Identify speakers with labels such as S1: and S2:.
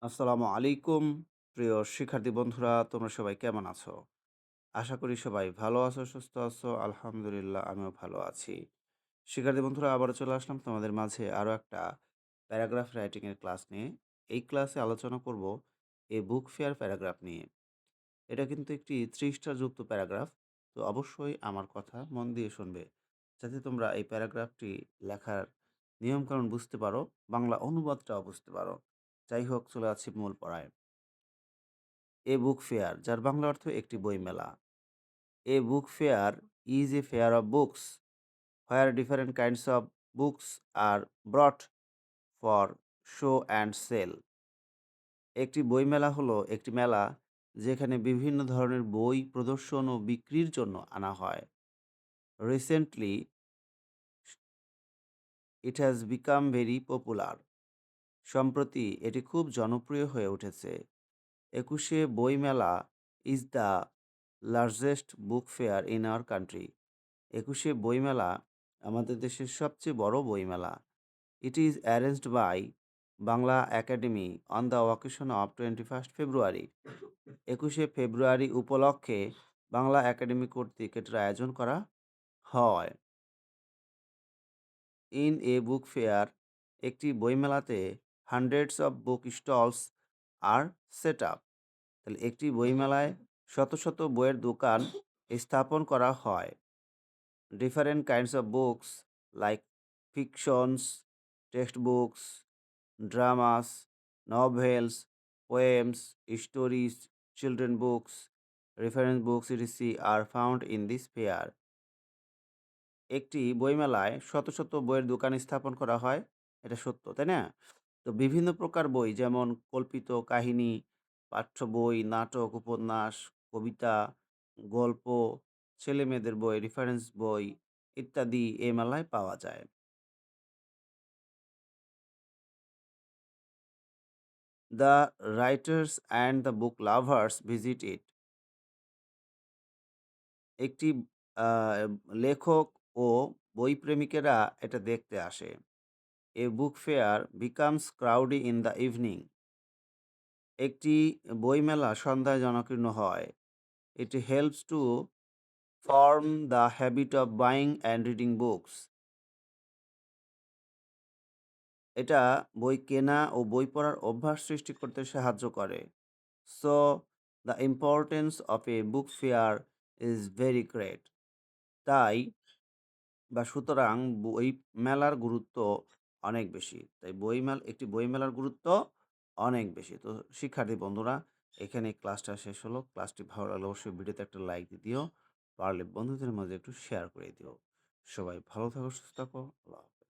S1: আসসালামু আলাইকুম প্রিয় শিক্ষার্থী বন্ধুরা, তোমরা সবাই কেমন আছো? আশা করি সবাই ভালো আছো, সুস্থ আছো। আলহামদুলিল্লাহ আমিও ভালো আছি। শিক্ষার্থী বন্ধুরা, আবারও চলে আসলাম তোমাদের মাঝে আরও একটা প্যারাগ্রাফ রাইটিং এর ক্লাস নিয়ে। এই ক্লাসে আলোচনা করব এ বুক ফেয়ার প্যারাগ্রাফ নিয়ে। এটা কিন্তু একটি ৩০ টা যুক্ত প্যারাগ্রাফ। তো অবশ্যই আমার কথা মন দিয়ে শুনবে, যাতে তোমরা এই প্যারাগ্রাফটি লেখার নিয়মকানুন বুঝতে পারো, বাংলা অনুবাদটাও বুঝতে পারো। যাই হোক, চলে যাচ্ছি মূল পড়ায়। এ বুক ফেয়ার, যার বাংলা অর্থ একটি বইমেলা। A book fair is a fair of books where different kinds of books are brought for show and sale. একটি বইমেলা হলো একটি মেলা যেখানে বিভিন্ন ধরনের বই প্রদর্শন ও বিক্রির জন্য আনা হয়। Recently it has become very popular. সম্প্রতি এটি খুব জনপ্রিয় হয়ে উঠেছে। ২১শে বইমেলা is the largest book fair in our country. ২১শে বইমেলা আমাদের দেশের সবচেয়ে বড় বইমেলা। It is arranged by Bangla Academy on the occasion of 21st February. ২১শে ফেব্রুয়ারি উপলক্ষে বাংলা একাডেমি কর্তৃক এটার আয়োজন করা হয়। ইন এ বুক ফেয়ার, একটি বইমেলাতে hundreds of book stalls are set up. তাহলে একটি বইমেলায় শত শত বইয়ের দোকান স্থাপন করা হয়। Different kinds of books like fictions, text books, dramas, novels, poems, stories, children books, reference books etc are found in this fair. একটি বইমেলায় শত শত বইয়ের দোকান স্থাপন করা হয়। এটা সত্য, তাই না? তো বিভিন্ন প্রকার বই, যেমন কল্পিত কাহিনী, পাঠ্য বই, নাটক, উপন্যাস, কবিতা, গল্প, ছেলেমেয়েদের বই, রেফারেন্স বই ইত্যাদি এ মেলায় পাওয়া যায়। The writers and the book lovers visit it. একটি আ লেখক ও বই প্রেমিকেরা এটা দেখতে আসে। A book fair becomes crowdy in the evening. একটি বইমেলা সন্ধ্যায় জনাকীর্ণ হয়। It helps to form the habit of buying and reading books. এটা বই কেনা ও বই পড়ার অভ্যাস সৃষ্টি করতে সাহায্য করে। So the importance of A book fair is very great. তাই সুতরাং বই মেলার গুরুত্ব অনেক বেশি। তাই একটি বইমেলার গুরুত্ব অনেক বেশি। তো শিক্ষার্থী বন্ধুরা, এখানে ক্লাসটা শেষ হলো। ক্লাসটি ভালো লাগলে অবশ্যই ভিডিওতে একটা লাইক দিয়ে দিও। পারলে বন্ধুদের মাঝে একটু শেয়ার করে দিও। সবাই ভালো থাকো, সুস্থ থাকো। আল্লাহ হাফেজ।